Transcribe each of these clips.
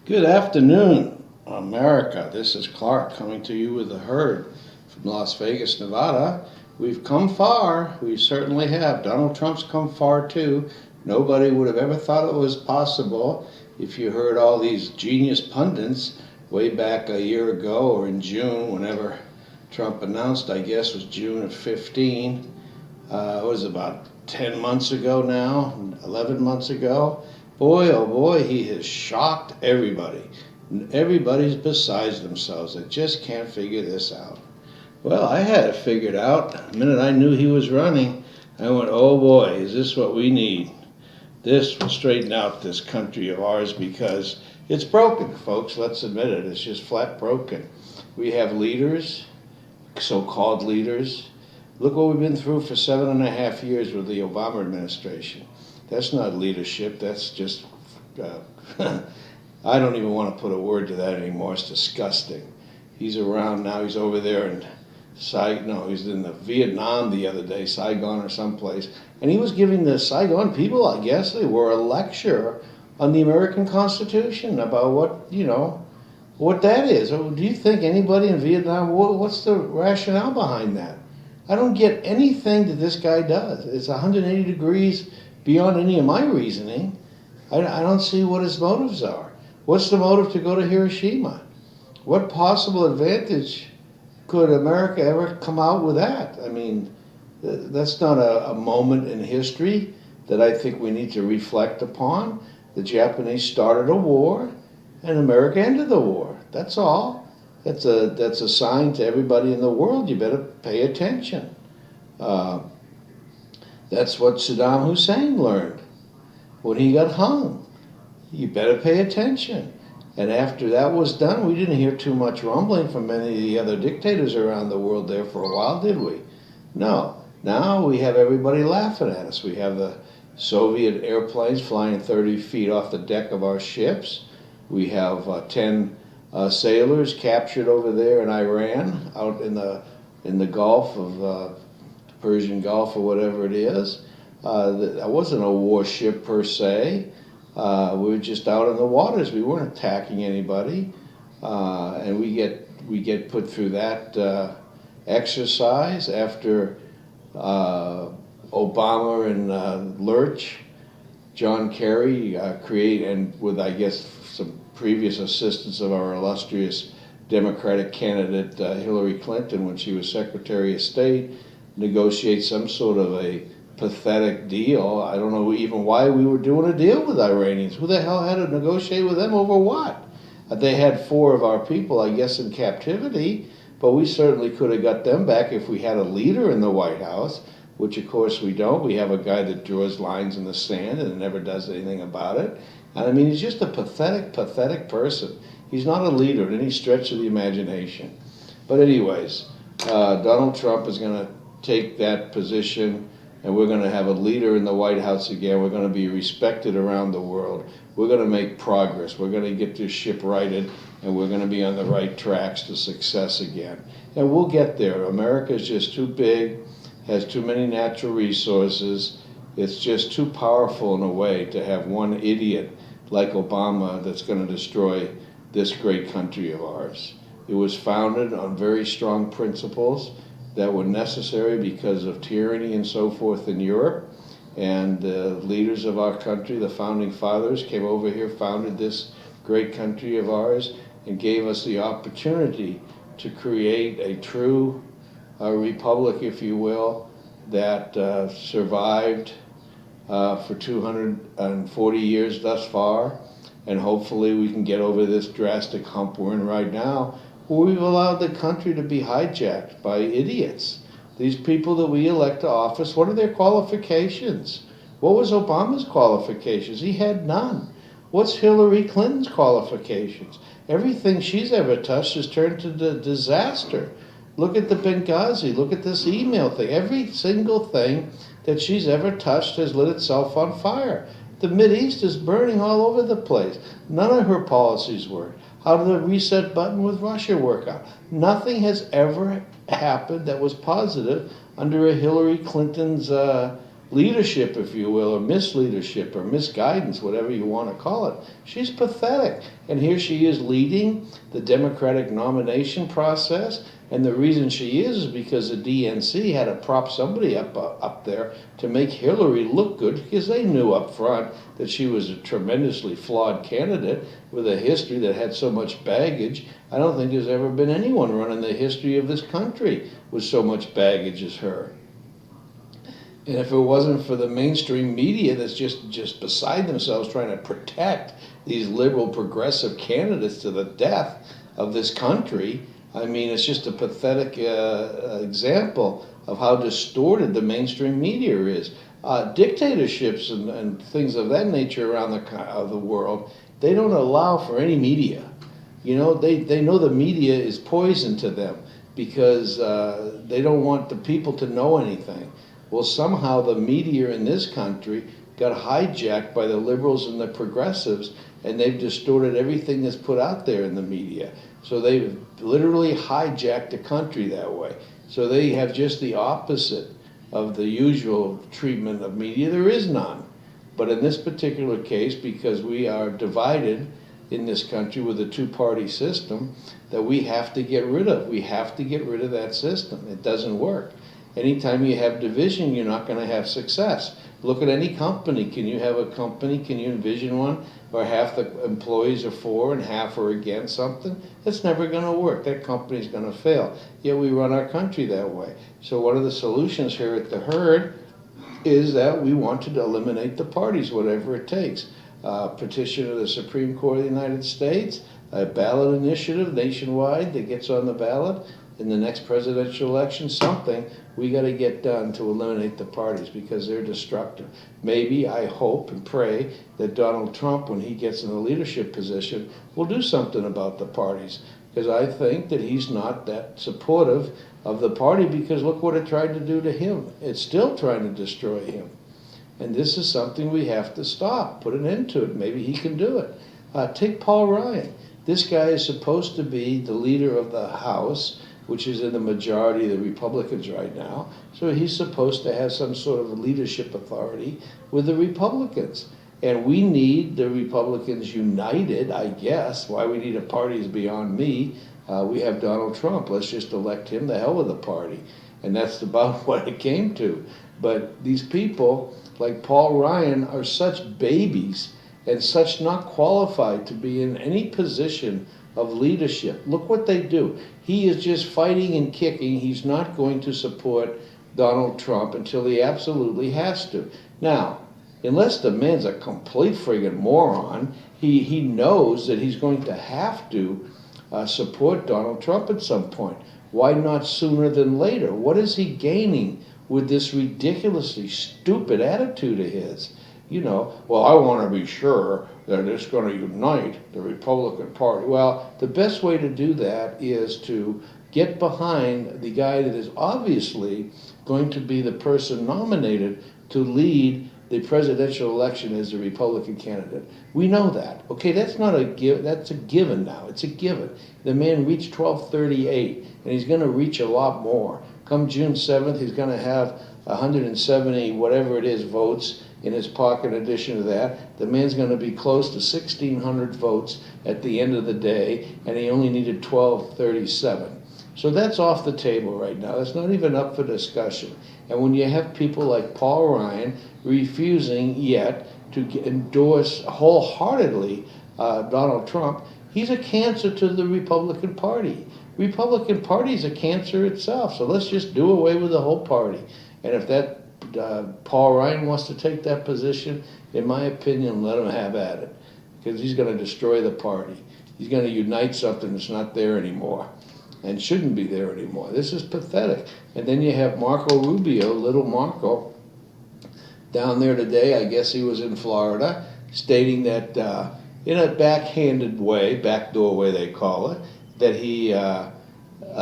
Good afternoon, America. This is Clark coming to you with the herd from Las Vegas, Nevada. We've come far. We certainly have. Donald Trump's come far too. Nobody would have ever thought it was possible if you heard all these genius pundits way back a year ago or in June, whenever Trump announced, I guess, was June of 15. It was about 10 months ago now, 11 months ago. Boy, oh boy, he has shocked everybody. Everybody's besides themselves. They just can't figure this out. Well, I had it figured out. The minute I knew he was running, I went, oh boy, is this what we need? This will straighten out this country of ours because it's broken, folks. Let's admit it. It's just flat broken. We have leaders, so-called leaders. Look what we've been through for 7.5 years with the Obama administration. That's not leadership. That's just, I don't even want to put a word to that anymore. It's disgusting. He's around now. He's over there in he's in the Vietnam the other day, Saigon or someplace. And he was giving the Saigon people, I guess they were, a lecture on the American Constitution about what that is. Do you think anybody in Vietnam, what's the rationale behind that? I don't get anything that this guy does. It's 180 degrees beyond any of my reasoning. I don't see what his motives are. What's the motive to go to Hiroshima? What possible advantage could America ever come out with that? I mean, that's not a moment in history that I think we need to reflect upon. The Japanese started a war, and America ended the war. That's all. That's a sign to everybody in the world. You better pay attention. That's what Saddam Hussein learned when he got hung. You better pay attention. And after that was done, we didn't hear too much rumbling from many of the other dictators around the world there for a while, did we? No. Now we have everybody laughing at us. We have the Soviet airplanes flying 30 feet off the deck of our ships. We have 10 sailors captured over there in Iran, out in the Gulf of the Persian Gulf or whatever it is. That wasn't a warship per se. We were just out in the waters. We weren't attacking anybody, and we get put through that exercise after Obama and Lurch, John Kerry and with I guess some previous assistance of our illustrious Democratic candidate Hillary Clinton when she was Secretary of State, negotiate some sort of a pathetic deal. I don't know even why we were doing a deal with Iranians. Who the hell had to negotiate with them over what? They had 4 of our people, I guess, in captivity, but we certainly could have got them back if we had a leader in the White House, which of course we don't. We have a guy that draws lines in the sand and never does anything about it. And I mean, he's just a pathetic, pathetic person. He's not a leader in any stretch of the imagination. But anyways, Donald Trump is going to take that position, and we're going to have a leader in the White House again. We're going to be respected around the world. We're going to make progress. We're going to get this ship righted, and we're going to be on the right tracks to success again. And we'll get there. America is just too big, has too many natural resources. It's just too powerful in a way to have one idiot like Obama that's going to destroy this great country of ours. It was founded on very strong principles that were necessary because of tyranny and so forth in Europe. And the leaders of our country, the founding fathers, came over here, founded this great country of ours, and gave us the opportunity to create a true republic, if you will, that survived for 240 years thus far. And hopefully we can get over this drastic hump we're in right now, where we've allowed the country to be hijacked by idiots. These people that we elect to office, what are their qualifications? What was Obama's qualifications? He had none. What's Hillary Clinton's qualifications? Everything she's ever touched has turned to disaster. Look at the Benghazi. Look at this email thing. Every single thing that she's ever touched has lit itself on fire. The Mideast is burning all over the place. None of her policies work. How did the reset button with Russia work out? Nothing has ever happened that was positive under a Hillary Clinton's leadership, if you will, or misleadership or misguidance, whatever you want to call it. She's pathetic. And here she is leading the Democratic nomination process. And the reason she is because the DNC had to prop somebody up there to make Hillary look good, because they knew up front that she was a tremendously flawed candidate with a history that had so much baggage. I don't think there's ever been anyone running the history of this country with so much baggage as her. And if it wasn't for the mainstream media that's just beside themselves trying to protect these liberal progressive candidates to the death of this country, I mean, it's just a pathetic example of how distorted the mainstream media is. Dictatorships and things of that nature around the world, they don't allow for any media. You know, they know the media is poison to them because they don't want the people to know anything. Well, somehow the media in this country got hijacked by the liberals and the progressives, and they've distorted everything that's put out there in the media. So they've literally hijacked the country that way. So they have just the opposite of the usual treatment of media. There is none. But in this particular case, because we are divided in this country with a two-party system that we have to get rid of. We have to get rid of that system. It doesn't work. Anytime you have division, you're not going to have success. Look at any company. Can you have a company? Can you envision one where half the employees are for and half are against something? It's never going to work. That company's going to fail. Yet we run our country that way. So one of the solutions here at the Herd is that we want to eliminate the parties, whatever it takes. Petition of the Supreme Court of the United States, a ballot initiative nationwide that gets on the ballot in the next presidential election, something we got to get done to eliminate the parties because they're destructive. Maybe, I hope and pray that Donald Trump, when he gets in a leadership position, will do something about the parties, because I think that he's not that supportive of the party, because look what it tried to do to him. It's still trying to destroy him. And this is something we have to stop, put an end to it. Maybe he can do it. Take Paul Ryan. This guy is supposed to be the leader of the House, which is in the majority of the Republicans right now. So he's supposed to have some sort of leadership authority with the Republicans. And we need the Republicans united, I guess. Why we need a party is beyond me. We have Donald Trump. Let's just elect him. The hell with the party. And that's about what it came to. But these people, like Paul Ryan, are such babies and such not qualified to be in any position of leadership. Look what they do. He is just fighting and kicking. He's not going to support Donald Trump until he absolutely has to. Now, unless the man's a complete friggin' moron, he knows that he's going to have to support Donald Trump at some point. Why not sooner than later? What is he gaining with this ridiculously stupid attitude of his? You know, well, I want to be sure that it's going to unite the Republican Party. Well, the best way to do that is to get behind the guy that is obviously going to be the person nominated to lead the presidential election as the Republican candidate. We know that. Okay, that's not a give. That's a given now. It's a given. The man reached 1238, and he's going to reach a lot more. Come June 7th, he's going to have 170 whatever it is votes in his pocket. In addition to that, the man's going to be close to 1,600 votes at the end of the day, and he only needed 1237. So that's off the table right now. That's not even up for discussion. And when you have people like Paul Ryan refusing yet to endorse wholeheartedly Donald Trump, he's a cancer to the Republican Party. Republican Party is a cancer itself, so let's just do away with the whole party. And if that Paul Ryan wants to take that position, in my opinion, let him have at it, because he's going to destroy the party. He's going to unite something that's not there anymore and shouldn't be there anymore. This is pathetic. And then you have Marco Rubio, little Marco, down there today. I guess he was in Florida, stating that in a backhanded way, backdoor way they call it, that he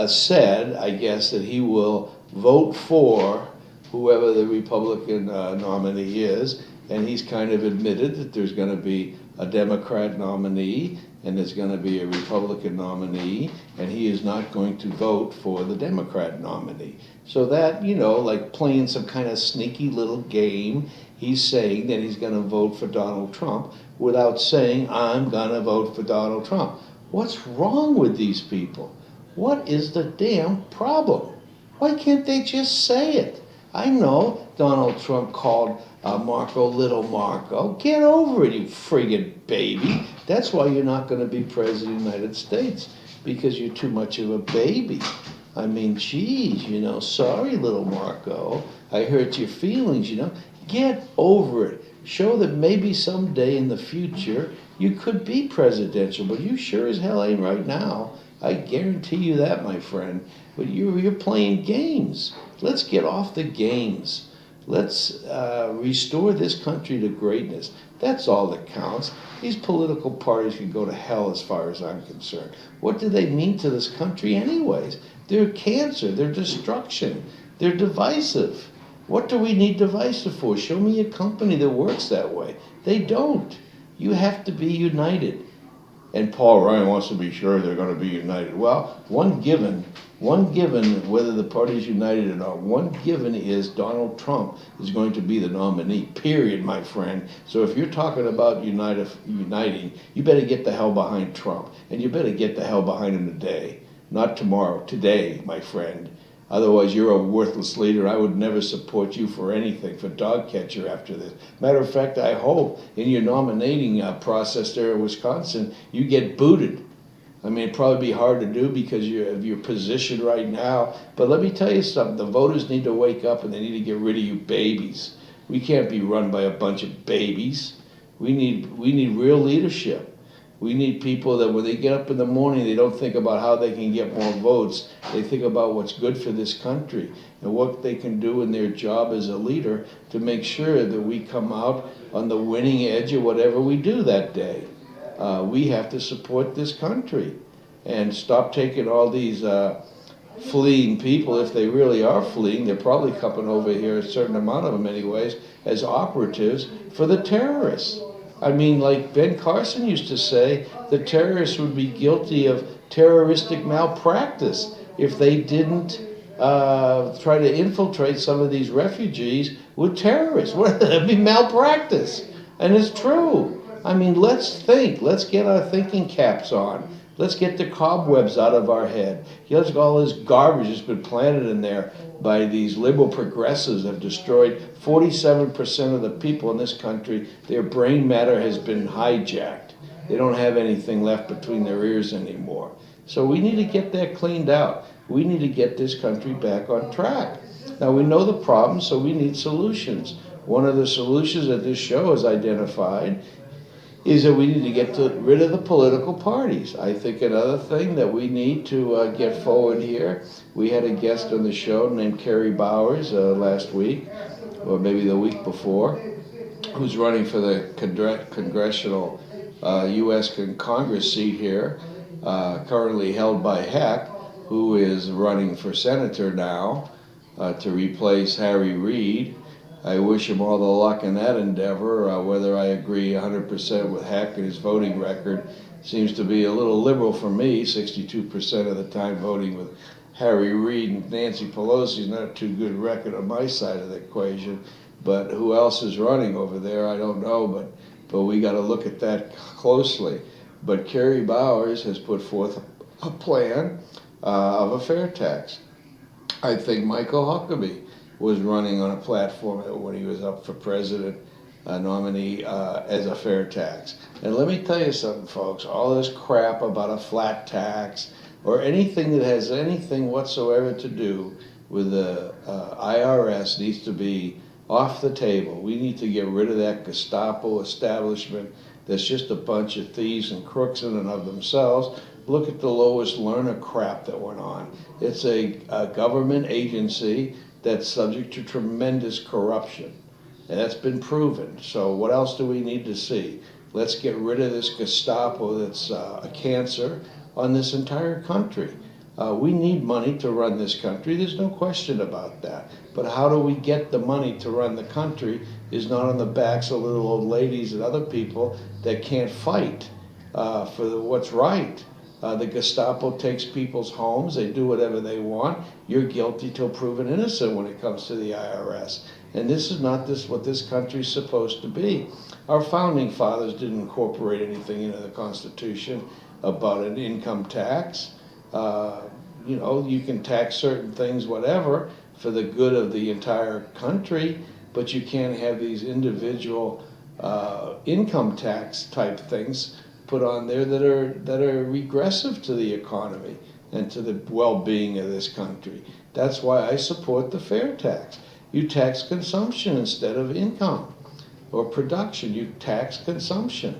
said, I guess, that he will vote for whoever the Republican nominee is, and he's kind of admitted that there's going to be a Democrat nominee and there's going to be a Republican nominee, and he is not going to vote for the Democrat nominee. So that, like playing some kind of sneaky little game, he's saying that he's going to vote for Donald Trump without saying, I'm going to vote for Donald Trump. What's wrong with these people? What is the damn problem? Why can't they just say it? I know Donald Trump called Marco Little Marco. Get over it, you friggin' baby. That's why you're not going to be president of the United States, because you're too much of a baby. I mean, geez, sorry, little Marco. I hurt your feelings, Get over it. Show that maybe someday in the future you could be presidential, but you sure as hell ain't right now. I guarantee you that, my friend. But you're playing games. Let's get off the games. Let's restore this country to greatness. That's all that counts. These political parties can go to hell as far as I'm concerned. What do they mean to this country anyways? They're cancer. They're destruction. They're divisive. What do we need divisive for? Show me a company that works that way. They don't. You have to be united. And Paul Ryan wants to be sure they're going to be united. Well, one given, whether the party's united or not, one given is Donald Trump is going to be the nominee, period, my friend. So if you're talking about uniting, you better get the hell behind Trump. And you better get the hell behind him today, not tomorrow, today, my friend. Otherwise, you're a worthless leader. I would never support you for anything, for dog catcher after this. Matter of fact, I hope in your nominating process there in Wisconsin, you get booted. I mean, it'd probably be hard to do because of your position right now. But let me tell you something. The voters need to wake up and they need to get rid of you babies. We can't be run by a bunch of babies. We need real leadership. We need people that when they get up in the morning, they don't think about how they can get more votes. They think about what's good for this country and what they can do in their job as a leader to make sure that we come out on the winning edge of whatever we do that day. We have to support this country and stop taking all these fleeing people. If they really are fleeing, they're probably coming over here, a certain amount of them anyways, as operatives for the terrorists. I mean, like Ben Carson used to say, the terrorists would be guilty of terroristic malpractice if they didn't try to infiltrate some of these refugees with terrorists. That'd be malpractice. And it's true. I mean, let's think. Let's get our thinking caps on. Let's get the cobwebs out of our head. Let's get all this garbage that's been planted in there by these liberal progressives that have destroyed 47% of the people in this country. Their brain matter has been hijacked. They don't have anything left between their ears anymore. So we need to get that cleaned out. We need to get this country back on track. Now, we know the problem, so we need solutions. One of the solutions that this show has identified is that we need to get rid of the political parties. I think another thing that we need to get forward here, we had a guest on the show named Kerry Bowers last week, or maybe the week before, who's running for the congressional U.S. Congress seat here, currently held by Heck, who is running for senator now to replace Harry Reid. I wish him all the luck in that endeavor. Whether I agree 100% with Heck and his voting record seems to be a little liberal for me, 62% of the time voting with Harry Reid and Nancy Pelosi's not a too good record on my side of the equation. But who else is running over there, I don't know, but we got to look at that closely. But Kerry Bowers has put forth a plan of a fair tax. I think Michael Huckabee was running on a platform when he was up for president nominee as a fair tax. And let me tell you something, folks, all this crap about a flat tax or anything that has anything whatsoever to do with the IRS needs to be off the table. We need to get rid of that Gestapo establishment that's just a bunch of thieves and crooks in and of themselves. Look at the Lois Lerner crap that went on. It's a government agency that's subject to tremendous corruption. And that's been proven. So what else do we need to see? Let's get rid of this Gestapo that's a cancer on this entire country. We need money to run this country. There's no question about that. But how do we get the money to run the country is not on the backs of little old ladies and other people that can't fight for what's right. The Gestapo takes people's homes, they do whatever they want. You're guilty till proven innocent when it comes to the IRS. And this is not what this country's supposed to be. Our founding fathers didn't incorporate anything into the Constitution about an income tax. You can tax certain things, whatever, for the good of the entire country, but you can't have these individual income tax type things put on there that are regressive to the economy and to the well-being of this country. That's why I support the fair tax. You tax consumption instead of income or production. You tax consumption.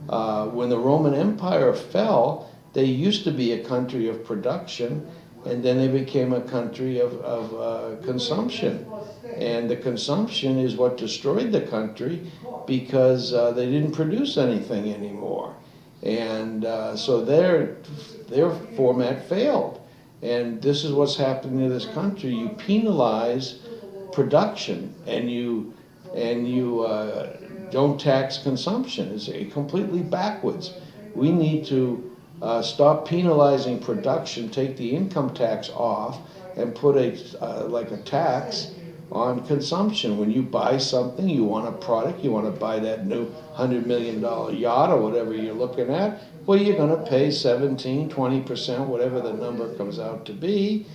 When the Roman Empire fell, they used to be a country of production, and then they became a country of consumption. And the consumption is what destroyed the country because they didn't produce anything anymore. And so their format failed. And this is what's happening in this country. You penalize production and you don't tax consumption. It's completely backwards. We need to stop penalizing production, take the income tax off, and put a tax on consumption. When you buy something, you want a product, you want to buy that new $100 million yacht or whatever you're looking at, well, you're going to pay 17, 20%, whatever the number comes out to be.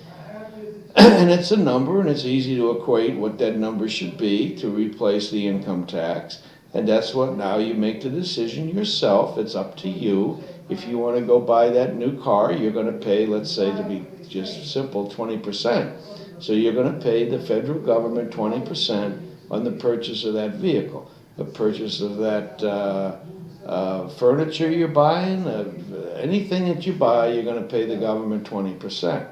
And it's a number, and it's easy to equate what that number should be to replace the income tax. And that's what now you make the decision yourself. It's up to you. If you want to go buy that new car, you're going to pay, let's say, to be just simple, 20%. So you're going to pay the federal government 20% on the purchase of that vehicle, the purchase of that furniture you're buying, anything that you buy, you're going to pay the government 20%.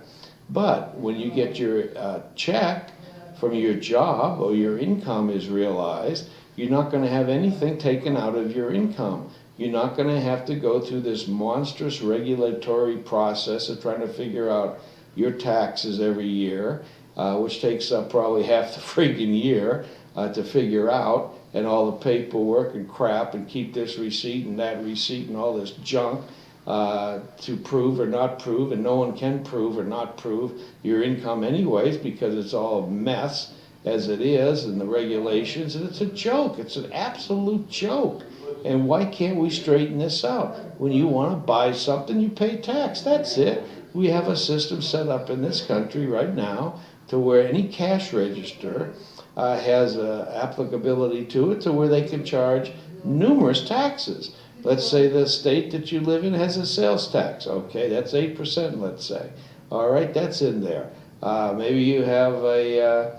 But when you get your check from your job or your income is realized, you're not going to have anything taken out of your income. You're not going to have to go through this monstrous regulatory process of trying to figure out your taxes every year, which takes up probably half the friggin' year to figure out, and all the paperwork and crap and keep this receipt and that receipt and all this junk to prove or not prove, and no one can prove or not prove your income anyways because it's all a mess as it is, and the regulations, and it's a joke. It's an absolute joke. And why can't we straighten this out? When you want to buy something, you pay tax. That's it. We have a system set up in this country right now to where any cash register has applicability to it, to where they can charge numerous taxes. Let's say the state that you live in has a sales tax. Okay, that's 8%, let's say. All right, that's in there. Maybe you have a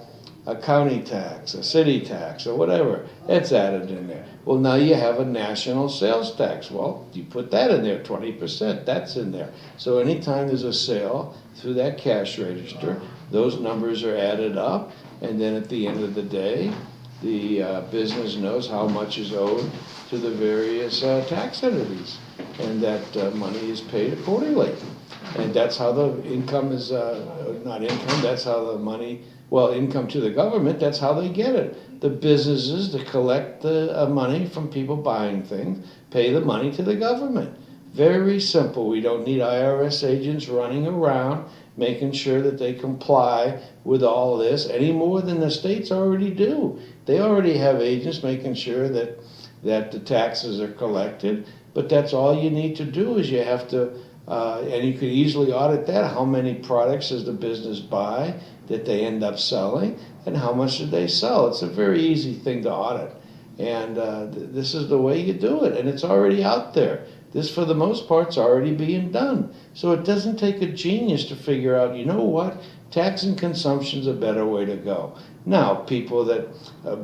county tax, a city tax, or whatever. It's added in there. Well, now you have a national sales tax. Well, you put that in there, 20%. That's in there. So anytime there's a sale through that cash register, those numbers are added up, and then at the end of the day, the business knows how much is owed to the various tax entities, and that money is paid accordingly. And that's how the income is, not income, that's how the money, well, income to the government, that's how they get it. The businesses that collect the money from people buying things pay the money to the government. Very simple. We don't need IRS agents running around making sure that they comply with all this any more than the states already do. They already have agents making sure that the taxes are collected, but that's all you need to do is you have to, and you could easily audit that. How many products does the business buy that they end up selling, and how much did they sell? It's a very easy thing to audit, and this is the way you do it, and it's already out there. This, for the most part, is already being done. So it doesn't take a genius to figure out, you know what, taxing consumption is a better way to go. Now, people that,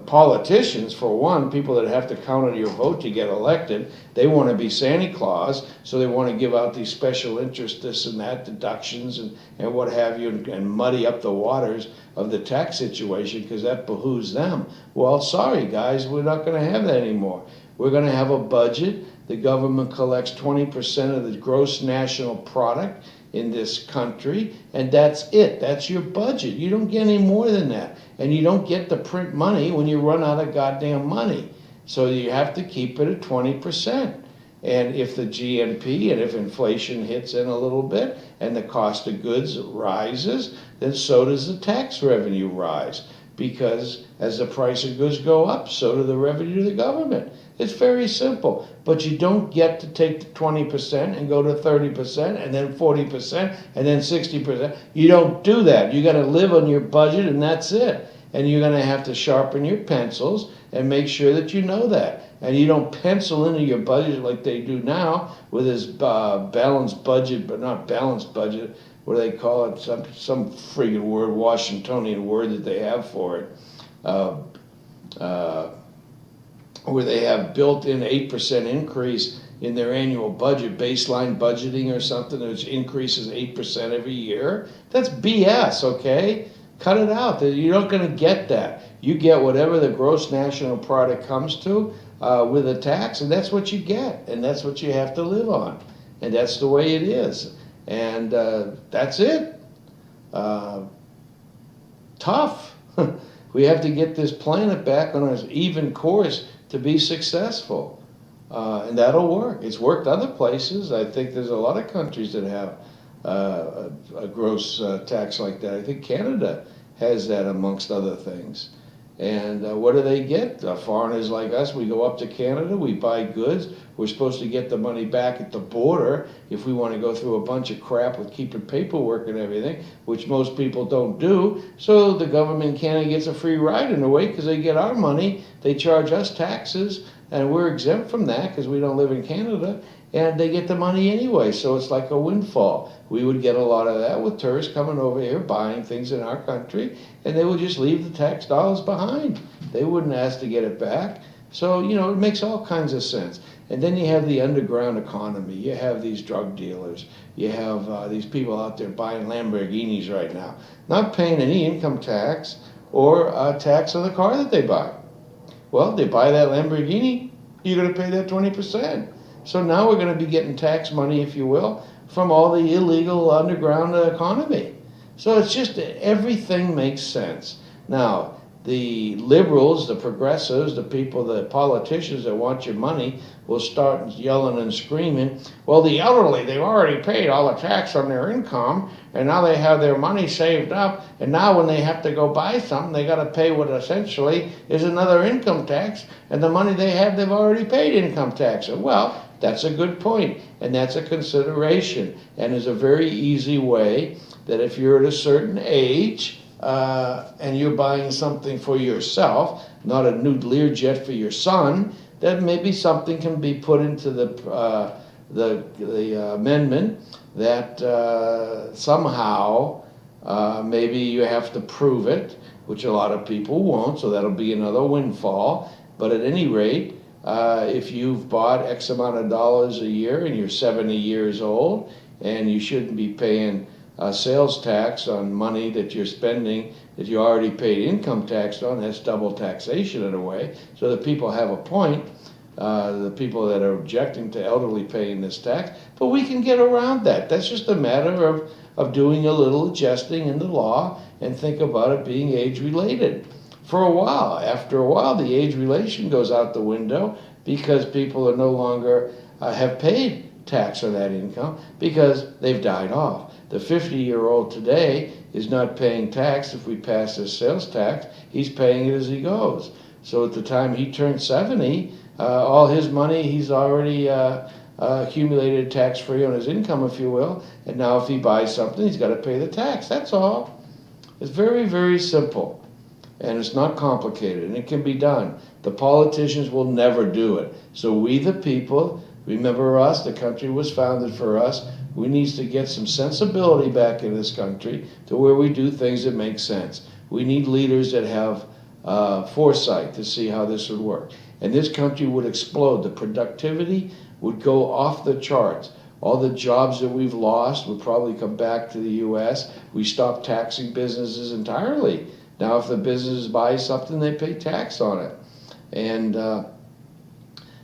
politicians for one, people that have to count on your vote to get elected, they want to be Santa Claus, so they want to give out these special interest, this and that, deductions and what have you, and muddy up the waters of the tax situation because that behooves them. Well, sorry guys, we're not going to have that anymore. We're going to have a budget. The government collects 20% of the gross national product, in this country, and that's it. That's your budget. You don't get any more than that. And you don't get to print money when you run out of goddamn money. So you have to keep it at 20%. And if the GNP and if inflation hits in a little bit and the cost of goods rises, then so does the tax revenue rise. Because as the price of goods go up, so do the revenue to the government. It's very simple. But you don't get to take the 20% and go to 30% and then 40% and then 60%. You don't do that. You got to live on your budget and that's it. And you're going to have to sharpen your pencils and make sure that you know that. And you don't pencil into your budget like they do now with this balanced budget, but not balanced budget. What do they call it? Some friggin' word, Washingtonian word that they have for it. Where they have built-in 8% increase in their annual budget, baseline budgeting or something, which increases 8% every year. That's BS, okay? Cut it out. You're not going to get that. You get whatever the gross national product comes to with a tax, and that's what you get, and that's what you have to live on, and that's the way it is, and that's it. Tough. We have to get this planet back on an even course to be successful, and that'll work. It's worked other places. I think there's a lot of countries that have a gross tax like that. I think Canada has that amongst other things. And what do they get? Foreigners like us, we go up to Canada, we buy goods. We're supposed to get the money back at the border if we want to go through a bunch of crap with keeping paperwork and everything, which most people don't do. So the government in Canada gets a free ride in a way because they get our money. They charge us taxes, and we're exempt from that because we don't live in Canada. And they get the money anyway, so it's like a windfall. We would get a lot of that with tourists coming over here, buying things in our country, and they would just leave the tax dollars behind. They wouldn't ask to get it back. So, it makes all kinds of sense. And then you have the underground economy. You have these drug dealers. You have these people out there buying Lamborghinis right now, not paying any income tax or tax on the car that they buy. Well, they buy that Lamborghini, you're going to pay that 20%. So now we're going to be getting tax money, if you will, from all the illegal underground economy. So it's just everything makes sense. Now, the liberals, the progressives, the people, the politicians that want your money will start yelling and screaming, well, the elderly, they've already paid all the tax on their income, and now they have their money saved up, and now when they have to go buy something, they got to pay what essentially is another income tax, and the money they have, they've already paid income tax. Well, that's a good point, and that's a consideration, and is a very easy way that if you're at a certain age and you're buying something for yourself, not a new Learjet for your son, that maybe something can be put into the amendment that somehow maybe you have to prove it, which a lot of people won't, so that'll be another windfall. But at any rate, if you've bought X amount of dollars a year and you're 70 years old and you shouldn't be paying sales tax on money that you're spending that you already paid income tax on, that's double taxation in a way. So the people have a point, the people that are objecting to elderly paying this tax, but we can get around that. That's just a matter of doing a little adjusting in the law and think about it being age-related. For a while, after a while, the age relation goes out the window because people are no longer have paid tax on that income because they've died off. The 50-year-old today is not paying tax. If we pass this sales tax, he's paying it as he goes. So at the time he turns 70, all his money he's already accumulated tax-free on his income, if you will, and now if he buys something, he's got to pay the tax. That's all. It's very, very simple. And it's not complicated, and it can be done. The politicians will never do it. So we, the people, remember us, the country was founded for us. We need to get some sensibility back in this country to where we do things that make sense. We need leaders that have foresight to see how this would work. And this country would explode. The productivity would go off the charts. All the jobs that we've lost would probably come back to the U.S. We stopped taxing businesses entirely. Now, if the business buys something, they pay tax on it. And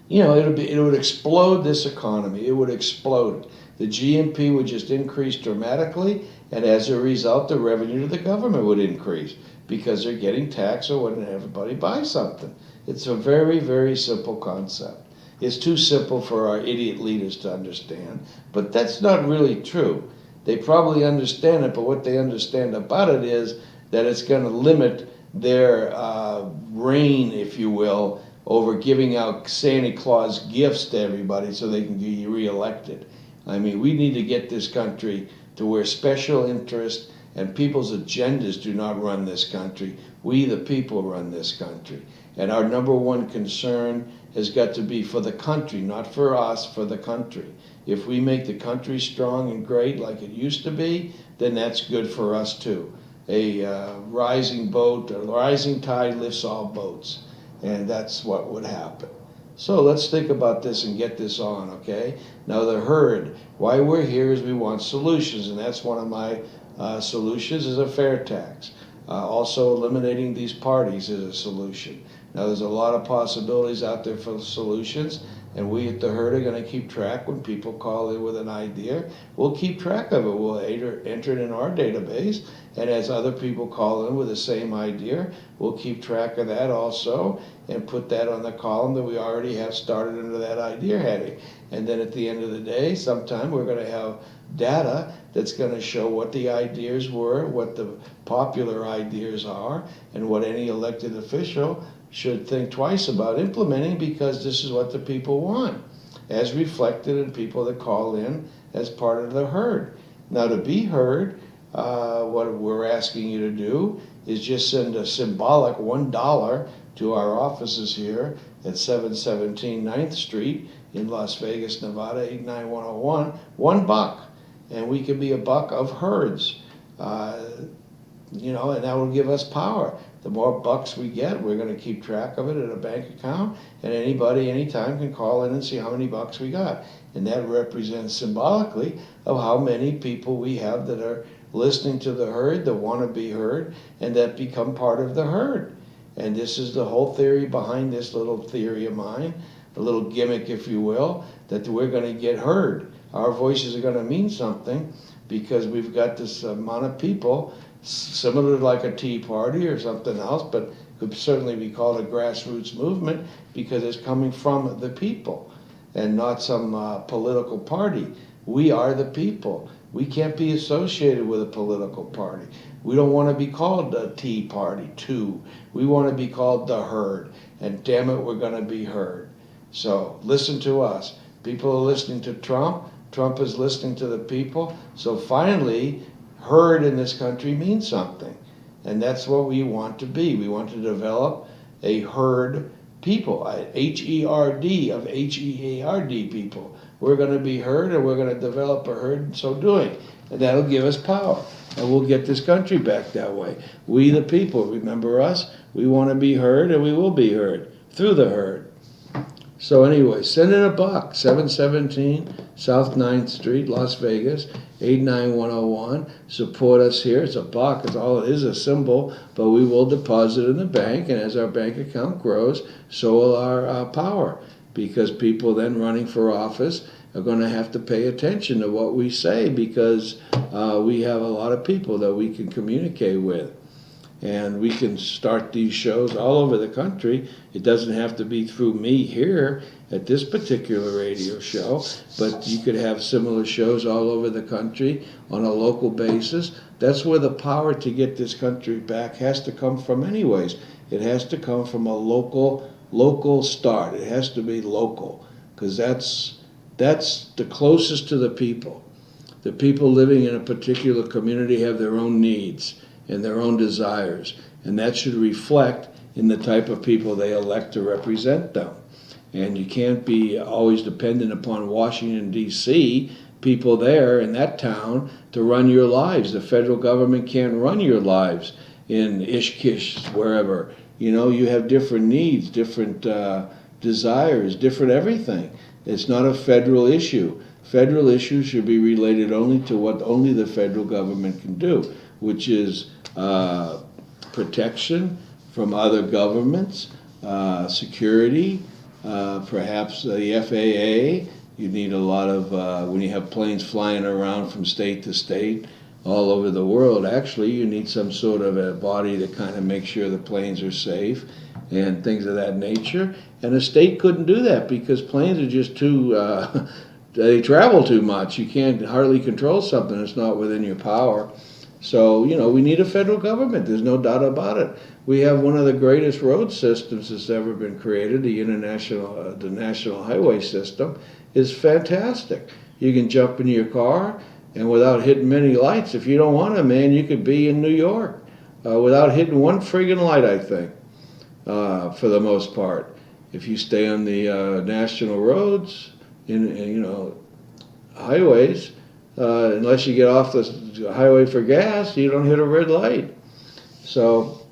it would explode this economy. It would explode. The GNP would just increase dramatically, and as a result, the revenue to the government would increase because they're getting taxed or when everybody buys something. It's a very, very simple concept. It's too simple for our idiot leaders to understand, but that's not really true. They probably understand it, but what they understand about it is that it's going to limit their reign, if you will, over giving out Santa Claus gifts to everybody so they can be reelected. I mean, we need to get this country to where special interest and people's agendas do not run this country. We, the people, run this country. And our number one concern has got to be for the country, not for us, for the country. If we make the country strong and great like it used to be, then that's good for us too. A rising tide lifts all boats, and that's what would happen. So let's think about this and get this on, okay? Now the herd, why we're here is we want solutions, and that's one of my solutions is a fair tax. Also eliminating these parties is a solution. Now there's a lot of possibilities out there for solutions, and we at the herd are going to keep track when people call in with an idea. We'll keep track of it. We'll enter it in our database, and as other people call in with the same idea, we'll keep track of that also and put that on the column that we already have started under that idea heading. And then at the end of the day, sometime we're going to have data that's going to show what the ideas were, what the popular ideas are, and what any elected official should think twice about implementing, because this is what the people want, as reflected in people that call in as part of the herd. Now to be heard, what we're asking you to do is just send a symbolic $1 to our offices here at 717 9th Street in Las Vegas, Nevada, 89101, $1. And we can be a buck of herds, and that will give us power. The more bucks we get, we're going to keep track of it in a bank account, and anybody, anytime can call in and see how many bucks we got. And that represents symbolically of how many people we have that are listening to the herd, that want to be heard, and that become part of the herd. And this is the whole theory behind this little theory of mine, a little gimmick, if you will, that we're going to get heard. Our voices are going to mean something because we've got this amount of people, similar to like a Tea Party or something else, but could certainly be called a grassroots movement because it's coming from the people and not some political party. We are the people. We can't be associated with a political party. We don't want to be called a Tea Party too. We want to be called the herd, and damn it, we're going to be heard. So listen to us. People are listening to Trump. Trump is listening to the people. So finally, herd in this country means something. And that's what we want to be. We want to develop a herd people, H-E-R-D of H-E-A-R-D people. We're going to be heard, and we're going to develop a herd in so doing. And that'll give us power. And we'll get this country back that way. We the people, remember us? We want to be heard, and we will be heard through the herd. So anyway, send in $1, 717 South 9th Street, Las Vegas, 89101. Support us here. It's $1. It's all it is, a symbol, but we will deposit in the bank, and as our bank account grows, so will our power, because people then running for office are going to have to pay attention to what we say, because we have a lot of people that we can communicate with. And we can start these shows all over the country. It doesn't have to be through me here at this particular radio show, but you could have similar shows all over the country on a local basis. That's where the power to get this country back has to come from anyways. It has to come from a local start. It has to be local, because that's the closest to the people. The people living in a particular community have their own needs and their own desires, and that should reflect in the type of people they elect to represent them. And you can't be always dependent upon Washington, D.C., people there in that town to run your lives. The federal government can't run your lives in Ishkish, wherever. You have different needs, different desires, different everything. It's not a federal issue. Federal issues should be related only to what only the federal government can do, which is protection from other governments, security, Perhaps the FAA. You need a lot of, when you have planes flying around from state to state all over the world, actually you need some sort of a body to kind of make sure the planes are safe and things of that nature. And a state couldn't do that because planes are just too, they travel too much. You can't hardly control something that's not within your power. So, we need a federal government. There's no doubt about it. We have one of the greatest road systems that's ever been created. The national highway system is fantastic. You can jump into your car and without hitting many lights, if you don't want to, man, you could be in New York without hitting one friggin' light, I think, for the most part. If you stay on the national roads, highways, unless you get off the highway for gas, you don't hit a red light. So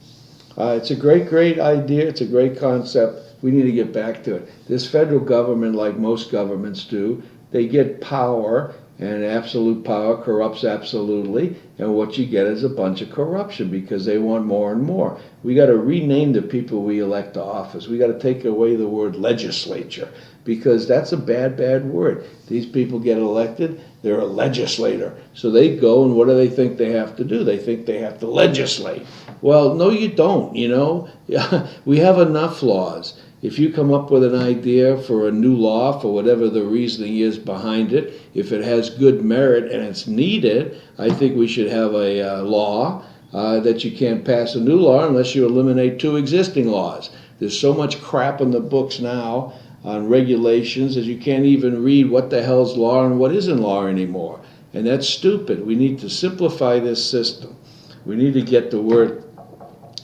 it's a great idea. It's a great concept. We need to get back to it. This federal government, like most governments do, they get power, and absolute power corrupts absolutely, and what you get is a bunch of corruption because they want more and more. We got to rename the people we elect to office. We got to take away the word legislature because that's a bad word. These people get elected, they're a legislator. So they go, and what do they think they have to do? They think they have to legislate. Well, no, you don't, We have enough laws. If you come up with an idea for a new law, for whatever the reasoning is behind it, if it has good merit and it's needed, I think we should have a law that you can't pass a new law unless you eliminate 2 existing laws. There's so much crap in the books now on regulations that you can't even read what the hell's law and what isn't law anymore. And that's stupid. We need to simplify this system. We need to get the word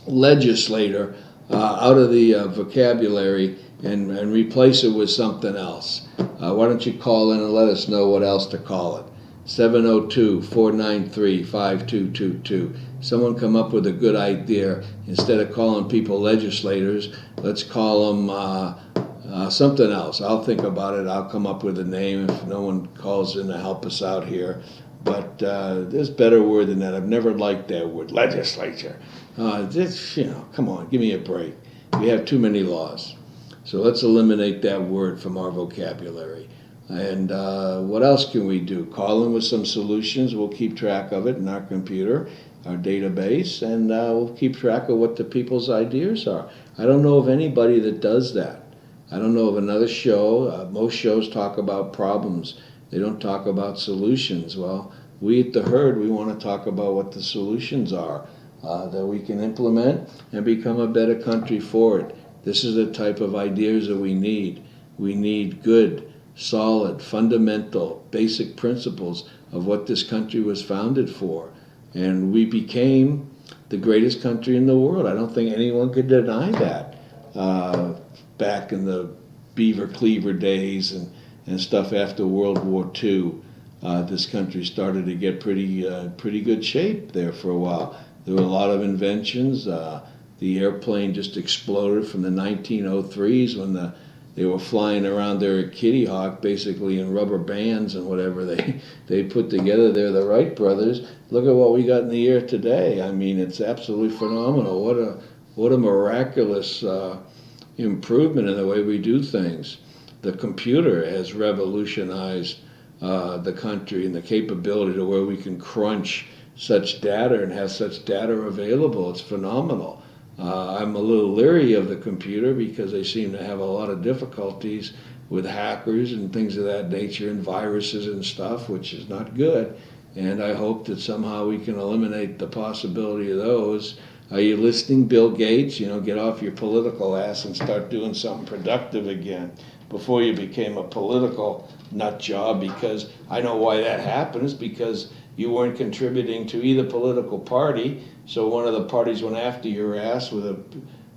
legislator out of the vocabulary and replace it with something else. Why don't you call in and let us know what else to call it? 702-493-5222. Someone come up with a good idea. Instead of calling people legislators, let's call them something else. I'll think about it. I'll come up with a name if no one calls in to help us out here. But there's a better word than that. I've never liked that word, legislature. Come on, give me a break. We have too many laws. So let's eliminate that word from our vocabulary. And what else can we do? Call in with some solutions. We'll keep track of it in our computer, our database, and we'll keep track of what the people's ideas are. I don't know of anybody that does that. I don't know of another show. Most shows talk about problems. They don't talk about solutions. Well, we at The Herd, we want to talk about what the solutions are that we can implement and become a better country for it. This is the type of ideas that we need. We need good, solid, fundamental, basic principles of what this country was founded for. And we became the greatest country in the world. I don't think anyone could deny that. Back in the Beaver Cleaver days and stuff after World War II, this country started to get pretty good shape there for a while. There were a lot of inventions. The airplane just exploded from the 1903s when they were flying around there at Kitty Hawk, basically in rubber bands and whatever they put together there, the Wright brothers. Look at what we got in the air today. I mean, it's absolutely phenomenal. What a miraculous improvement in the way we do things. The computer has revolutionized the country and the capability to where we can crunch such data and have such data available. It's phenomenal. I'm a little leery of the computer because they seem to have a lot of difficulties with hackers and things of that nature and viruses and stuff, which is not good. And I hope that somehow we can eliminate the possibility of those. Are you listening, Bill Gates? Get off your political ass and start doing something productive again before you became a political nut job, because I know why that happens, because you weren't contributing to either political party, so one of the parties went after your ass with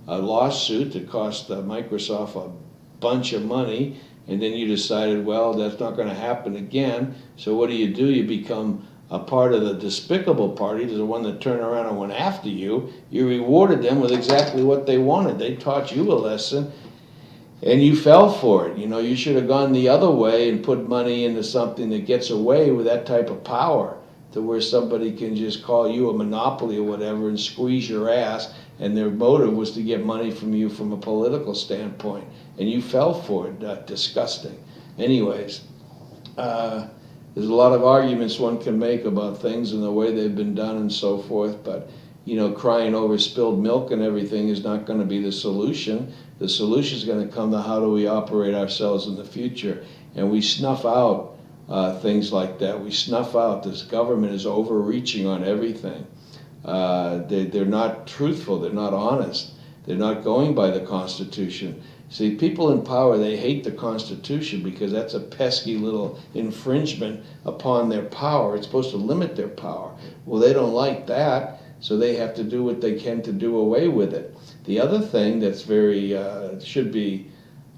a lawsuit that cost Microsoft a bunch of money, and then you decided, well, that's not going to happen again, so what do? You become a part of the despicable party, the one that turned around and went after you. You rewarded them with exactly what they wanted. They taught you a lesson, and you fell for it. You should have gone the other way and put money into something that gets away with that type of power. to where somebody can just call you a monopoly or whatever and squeeze your ass, and their motive was to get money from you from a political standpoint, and you fell for it. Disgusting. Anyways, there's a lot of arguments one can make about things and the way they've been done and so forth, but crying over spilled milk and everything is not going to be the solution. The solution is going to come to how do we operate ourselves in the future, and we snuff out things like that. We snuff out this government is overreaching on everything. They're not truthful. They're not honest. They're not going by the Constitution. See, people in power, they hate the Constitution because that's a pesky little infringement upon their power. It's supposed to limit their power. Well, they don't like that, so they have to do what they can to do away with it. The other thing that's very, should be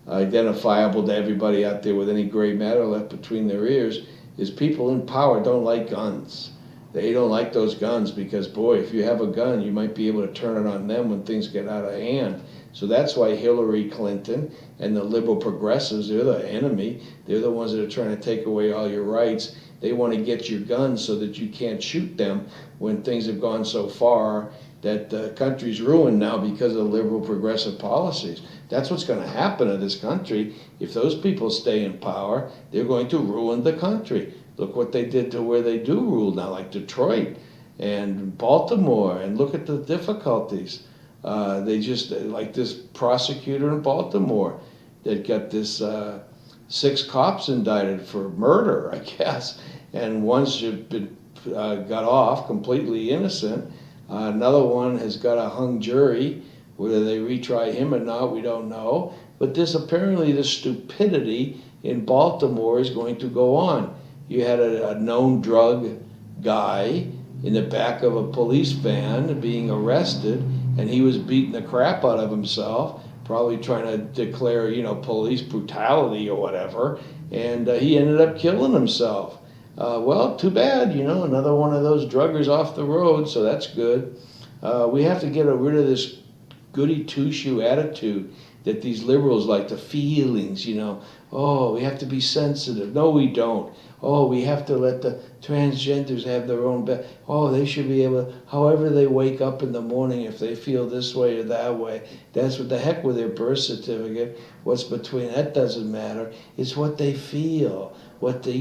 identifiable to everybody out there with any gray matter left between their ears is people in power don't like guns. They don't like those guns because, boy, if you have a gun, you might be able to turn it on them when things get out of hand. So that's why Hillary Clinton and the liberal progressives, they're the enemy. They're the ones that are trying to take away all your rights. They want to get your guns so that you can't shoot them when things have gone so far that the country's ruined now because of liberal progressive policies. That's what's going to happen to this country. If those people stay in power, they're going to ruin the country. Look what they did to where they do rule now, like Detroit and Baltimore, and look at the difficulties. They just, like this prosecutor in Baltimore that got this 6 cops indicted for murder, I guess, and one's been got off completely innocent. Another one has got a hung jury. Whether they retry him or not, we don't know. But apparently the stupidity in Baltimore is going to go on. You had a known drug guy in the back of a police van being arrested, and he was beating the crap out of himself, probably trying to declare, police brutality or whatever, and he ended up killing himself. Well, too bad, another one of those druggers off the road, so that's good. We have to get rid of this goody two-shoe attitude that these liberals like, the feelings, oh, we have to be sensitive. No, we don't. Oh, we have to let the transgenders have their own bed. Oh, they should be able to, however they wake up in the morning, if they feel this way or that way, that's what the heck with their birth certificate. What's between, that doesn't matter. It's what they feel. What they,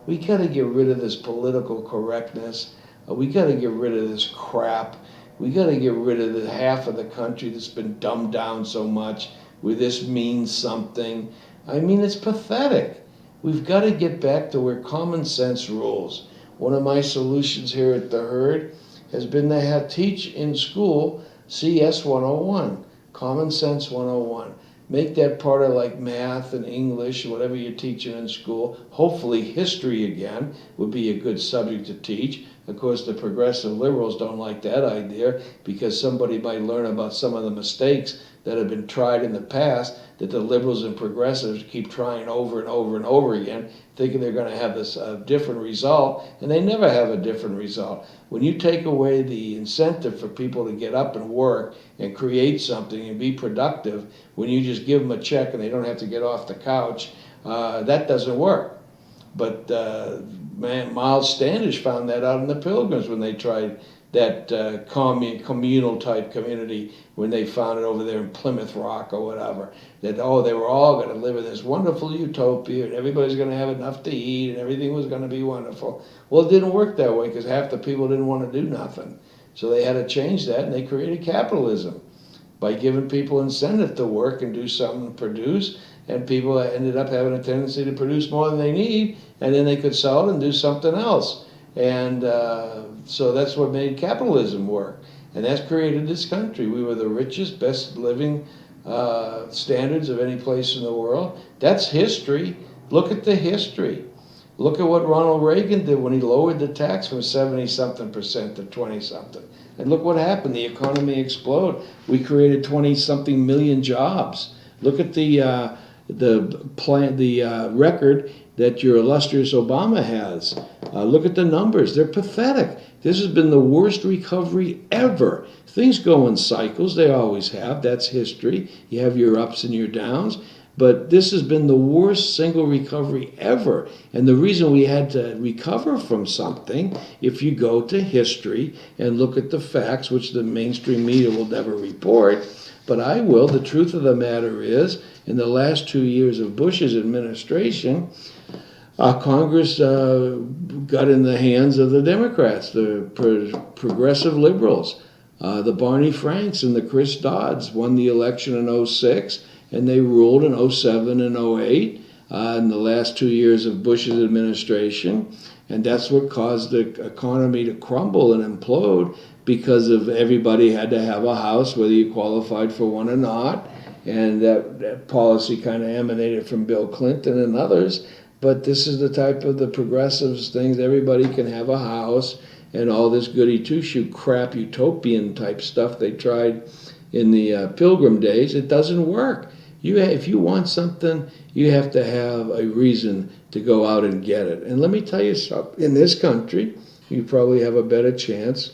we got to get rid of this political correctness. We got to get rid of this crap. We got to get rid of the half of the country that's been dumbed down so much where this means something. I mean, it's pathetic. We've got to get back to where common sense rules. One of my solutions here at the Herd has been to teach in school CS 101, Common Sense 101. Make that part of like math and English, whatever you're teaching in school. Hopefully history again would be a good subject to teach. Of course, the progressive liberals don't like that idea because somebody might learn about some of the mistakes that have been tried in the past that the liberals and progressives keep trying over and over and over again, thinking they're going to have this different result, and they never have a different result. When you take away the incentive for people to get up and work and create something and be productive, when you just give them a check and they don't have to get off the couch, that doesn't work. But Miles Standish found that out in the Pilgrims when they tried that communal type community when they found it over there in Plymouth Rock or whatever, that, they were all going to live in this wonderful utopia and everybody's going to have enough to eat and everything was going to be wonderful. Well, it didn't work that way because half the people didn't want to do nothing. So they had to change that, and they created capitalism by giving people incentive to work and do something to produce, and people ended up having a tendency to produce more than they need, and then they could sell it and do something else. And so that's what made capitalism work. And that's created this country. We were the richest, best living standards of any place in the world. That's history. Look at the history. Look at what Ronald Reagan did when he lowered the tax from 70-something% to 20-something. And look what happened. The economy exploded. We created 20-something million jobs. Look at the record that your illustrious Obama has. Look at the numbers. They're pathetic. This has been the worst recovery ever. Things go in cycles. They always have. That's history. You have your ups and your downs. But this has been the worst single recovery ever. And the reason we had to recover from something, if you go to history and look at the facts, which the mainstream media will never report, but I will, the truth of the matter is, in the last 2 years of Bush's administration, Congress got in the hands of the Democrats, the progressive liberals. The Barney Franks and the Chris Dodds won the election in 06, and they ruled in 07 and 08 in the last 2 years of Bush's administration. And that's what caused the economy to crumble and implode, because of everybody had to have a house, whether you qualified for one or not. And that policy kind of emanated from Bill Clinton and others. But this is the type of the progressives things. Everybody can have a house and all this goody two-shoe crap, utopian type stuff they tried in the Pilgrim days. It doesn't work. If you want something, you have to have a reason to go out and get it. And let me tell you something. In this country, you probably have a better chance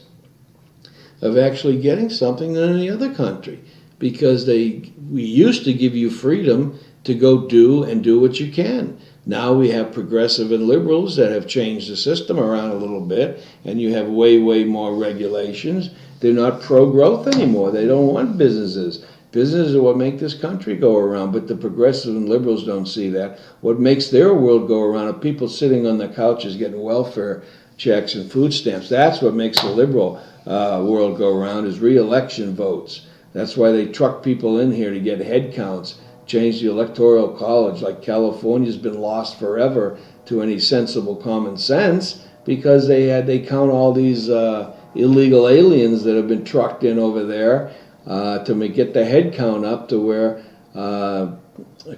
of actually getting something than any other country, because we used to give you freedom to go do what you can. Now we have progressive and liberals that have changed the system around a little bit, and you have way, way more regulations. They're not pro-growth anymore. They don't want businesses. Businesses are what make this country go around, but the progressive and liberals don't see that. What makes their world go around are people sitting on the couches getting welfare checks and food stamps. That's what makes the liberal world go around, is re-election votes. That's why they truck people in here to get head counts, change the electoral college. Like California's been lost forever to any sensible common sense, because they count all these illegal aliens that have been trucked in over there to get the head count up to where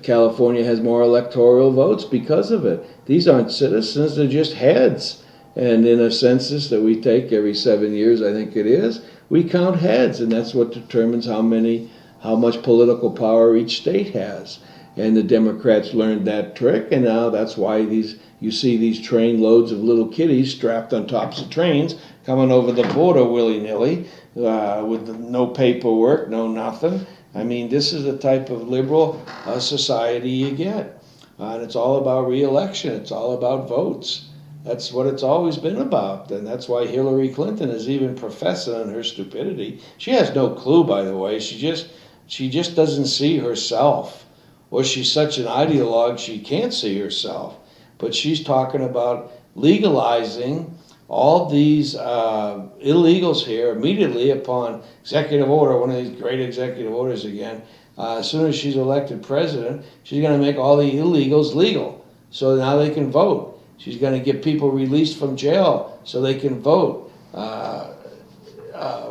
California has more electoral votes because of it. These aren't citizens, they're just heads. And in a census that we take every 7 years, I think it is, we count heads, and that's what determines how much political power each state has. And the Democrats learned that trick, and now that's why you see these train loads of little kiddies strapped on tops of trains coming over the border willy-nilly with no paperwork, no nothing. I mean, this is the type of liberal society you get. And it's all about re-election. It's all about votes. That's what it's always been about, and that's why Hillary Clinton is even professing on her stupidity. She has no clue, by the way. She just doesn't see herself, or she's such an ideologue she can't see herself. But she's talking about legalizing all these illegals here immediately upon executive order, one of these great executive orders again. As soon as she's elected president, she's going to make all the illegals legal, so now they can vote. She's going to get people released from jail so they can vote.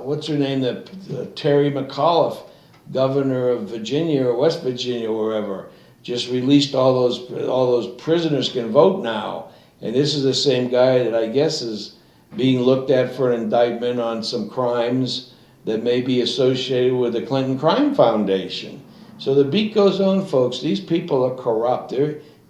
What's her name? Terry McAuliffe, governor of Virginia or West Virginia or wherever, just released all those prisoners can vote now. And this is the same guy that I guess is being looked at for an indictment on some crimes that may be associated with the Clinton Crime Foundation. So the beat goes on, folks. These people are corrupt.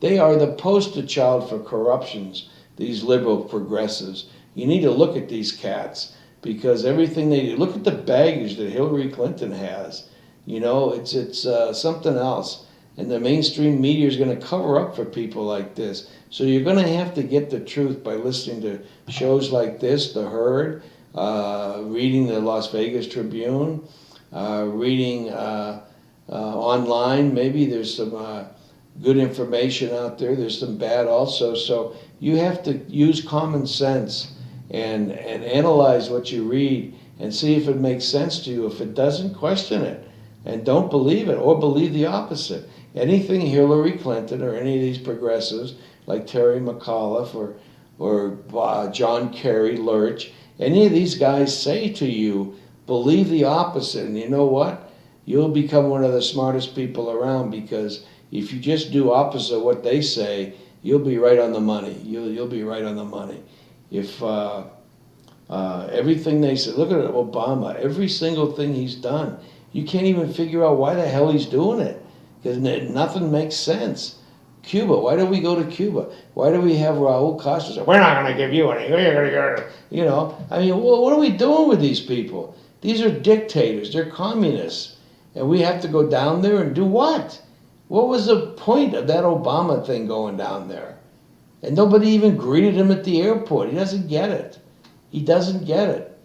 They are the poster child for corruptions, these liberal progressives. You need to look at these cats, because everything they do, look at the baggage that Hillary Clinton has. You know, it's something else. And the mainstream media is going to cover up for people like this. So you're going to have to get the truth by listening to shows like this, The Herd, reading the Las Vegas Tribune, reading online. Maybe there's some good information out there. There's some bad also. So you have to use common sense and analyze what you read and see if it makes sense to you. If it doesn't, question it. And don't believe it, or believe the opposite. Anything Hillary Clinton or any of these progressives like Terry McAuliffe or John Kerry, Lurch, any of these guys say to you, believe the opposite. And you know what? You'll become one of the smartest people around, because if you just do opposite of what they say, you'll be right on the money. You'll be right on the money. If everything they say, look at Obama, every single thing he's done, you can't even figure out why the hell he's doing it, because nothing makes sense. Cuba, why do we go to Cuba? Why do we have Raul Castro say, we're not going to give you any, we're going to get, you know? I mean, well, what are we doing with these people? These are dictators, they're communists, and we have to go down there and do what? What was the point of that Obama thing going down there? And nobody even greeted him at the airport. He doesn't get it. He doesn't get it.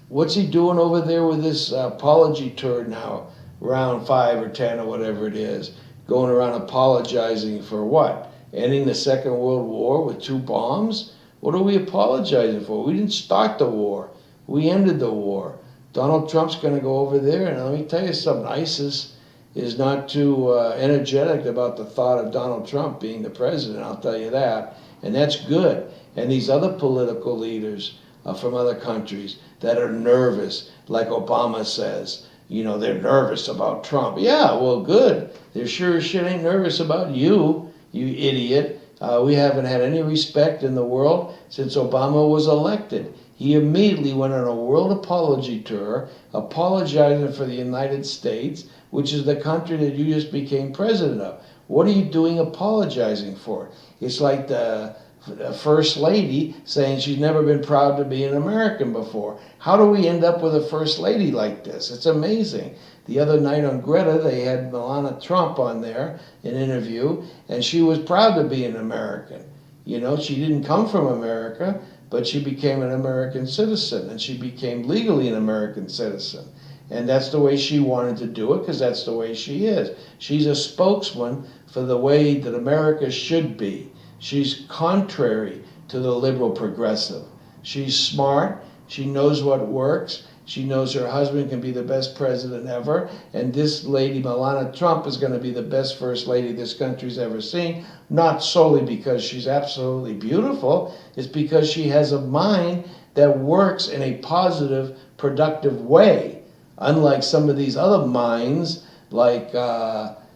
What's he doing over there with this apology tour now, round 5 or 10 or whatever it is, going around apologizing for what? Ending the Second World War with 2 bombs? What are we apologizing for? We didn't start the war. We ended the war. Donald Trump's going to go over there, and let me tell you something. ISIS is not too energetic about the thought of Donald Trump being the president, I'll tell you that. And that's good. And these other political leaders from other countries that are nervous, like Obama says, you know, they're nervous about Trump. Yeah, well, good. They sure as shit ain't nervous about you, you idiot. We haven't had any respect in the world since Obama was elected. He immediately went on a world apology tour, apologizing for the United States, which is the country that you just became president of. What are you doing apologizing for? It's like the First Lady saying she's never been proud to be an American before. How do we end up with a First Lady like this? It's amazing. The other night on Greta, they had Melania Trump on there, an interview, and she was proud to be an American. You know, she didn't come from America, but she became an American citizen, and she became legally an American citizen. And that's the way she wanted to do it, because that's the way she is. She's a spokesman for the way that America should be. She's contrary to the liberal progressive. She's smart. She knows what works. She knows her husband can be the best president ever. And this lady, Melania Trump, is going to be the best first lady this country's ever seen. Not solely because she's absolutely beautiful. It's because she has a mind that works in a positive, productive way. Unlike some of these other minds, like Obama,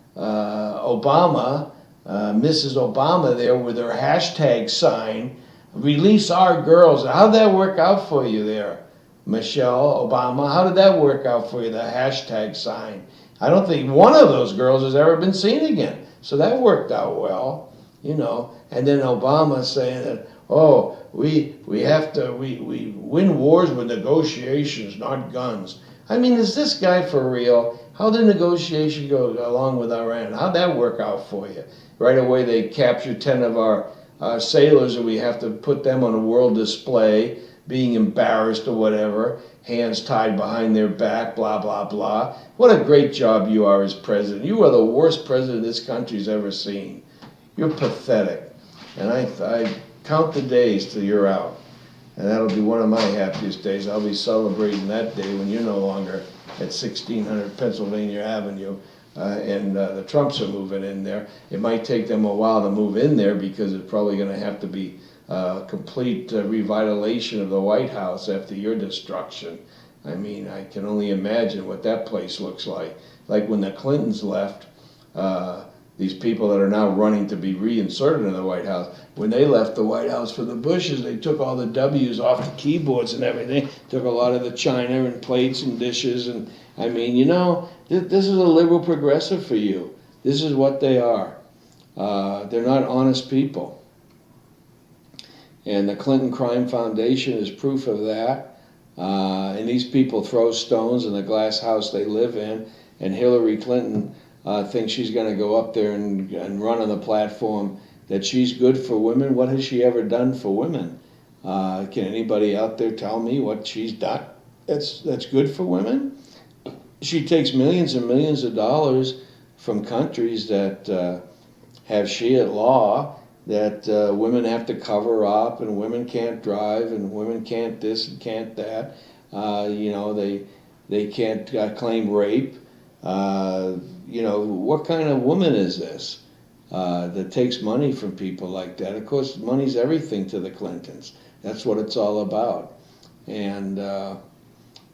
Mrs. Obama there with her hashtag sign, release our girls. How'd that work out for you there, Michelle Obama? How did that work out for you, the hashtag sign? I don't think one of those girls has ever been seen again. So that worked out well, you know. And then Obama saying that, oh, we win wars with negotiations, not guns. I mean, is this guy for real? How did negotiation go along with Iran? How'd that work out for you? Right away, they captured 10 of our sailors, and we have to put them on a world display, being embarrassed or whatever, hands tied behind their back, blah, blah, blah. What a great job you are as president. You are the worst president this country's ever seen. You're pathetic. And I count the days till you're out. And that'll be one of my happiest days. I'll be celebrating that day when you're no longer at 1600 Pennsylvania Avenue and the Trumps are moving in there. It might take them a while to move in there because it's probably going to have to be complete revitalization of the White House after your destruction. I mean, I can only imagine what that place looks like. Like when the Clintons left, these people that are now running to be reinserted in the White House, when they left the White House for the Bushes, they took all the W's off the keyboards and everything, took a lot of the china and plates and dishes, and I mean, you know, this is a liberal progressive for you. This is what they are. They're not honest people. And the Clinton Crime Foundation is proof of that. And these people throw stones in the glass house they live in, and Hillary Clinton thinks she's going to go up there and run on the platform that she's good for women. What has she ever done for women? Can anybody out there tell me what she's done that's good for women? She takes millions and millions of dollars from countries that have Shia law that women have to cover up, and women can't drive, and women can't this and can't that. You know, they can't claim rape. You know, what kind of woman is this that takes money from people like that? Of course, money's everything to the Clintons. That's what it's all about. And,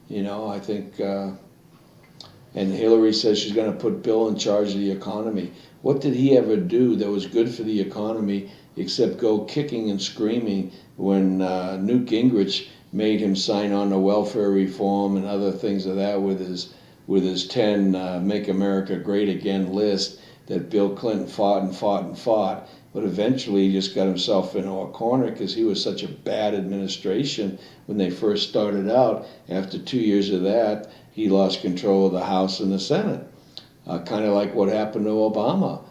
you know, I think, and Hillary says she's going to put Bill in charge of the economy. What did he ever do that was good for the economy except go kicking and screaming when Newt Gingrich made him sign on to welfare reform and other things of that with his 10 Make America Great Again list that Bill Clinton fought and fought and fought, but eventually he just got himself into a corner because he was such a bad administration when they first started out. After 2 years of that, he lost control of the House and the Senate. kind of like what happened to Obama,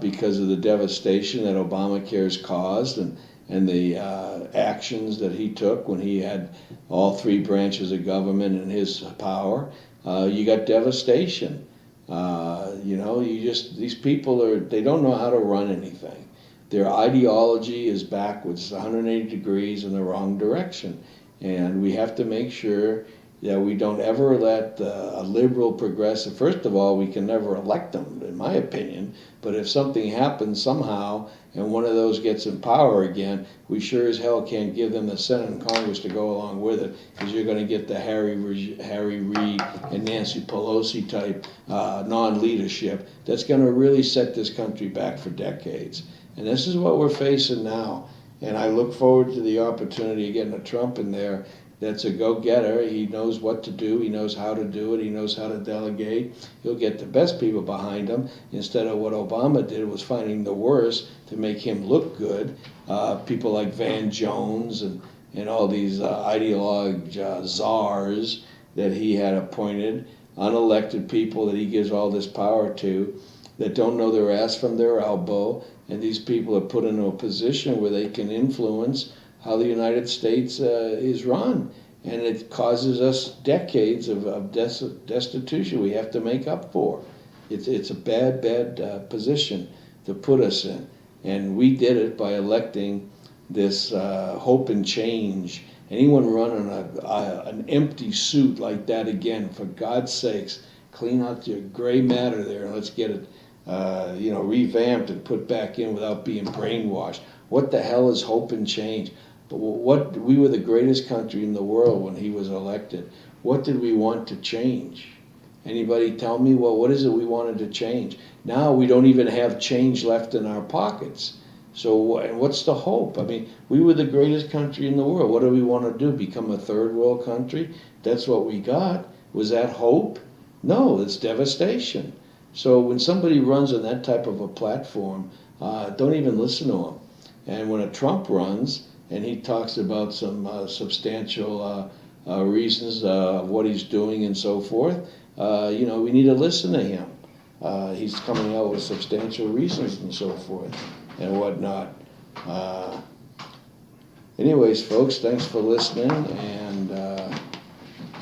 because of the devastation that Obamacare's caused, and the actions that he took when he had all three branches of government in his power. You got devastation. These people they don't know how to run anything. Their ideology is backwards, 180 degrees in the wrong direction. And we have to make sure that we don't ever let a liberal progressive, first of all, we can never elect them, in my opinion, but if something happens somehow and one of those gets in power again, we sure as hell can't give them the Senate and Congress to go along with it, because you're going to get the Harry Reid and Nancy Pelosi type non-leadership that's going to really set this country back for decades. And this is what we're facing now. And I look forward to the opportunity of getting a Trump in there that's a go-getter. He knows what to do. He knows how to do it. He knows how to delegate. He'll get the best people behind him instead of what Obama did, was finding the worst to make him look good. People like Van Jones and all these ideologue czars that he had appointed, unelected people that he gives all this power to, that don't know their ass from their elbow. And these people are put into a position where they can influence how the United States is run. And it causes us decades of destitution we have to make up for. It's a bad position to put us in. And we did it by electing this hope and change. Anyone running an empty suit like that again, for God's sakes, clean out your gray matter there and let's get it revamped and put back in without being brainwashed. What the hell is hope and change? But we were the greatest country in the world when he was elected. What did we want to change? Anybody tell me? Well, what is it we wanted to change? Now we don't even have change left in our pockets. So what's the hope? I mean, we were the greatest country in the world. What do we want to do? Become a third world country? That's what we got. Was that hope? No, it's devastation. So when somebody runs on that type of a platform, don't even listen to him. And when a Trump runs and he talks about some substantial reasons of what he's doing and so forth, we need to listen to him. He's coming out with substantial reasons and so forth and whatnot. Anyways, folks, thanks for listening, and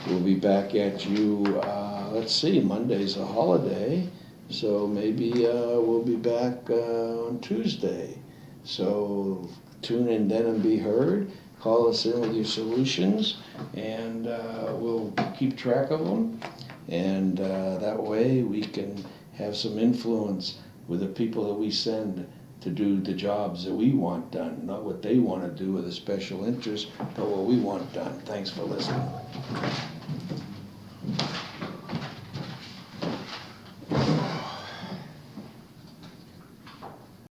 we'll be back at you. Let's see, Monday's a holiday. So maybe we'll be back on Tuesday. So tune in then and be heard. Call us in with your solutions, and we'll keep track of them. And that way we can have some influence with the people that we send to do the jobs that we want done, not what they want to do with a special interest, but what we want done. Thanks for listening.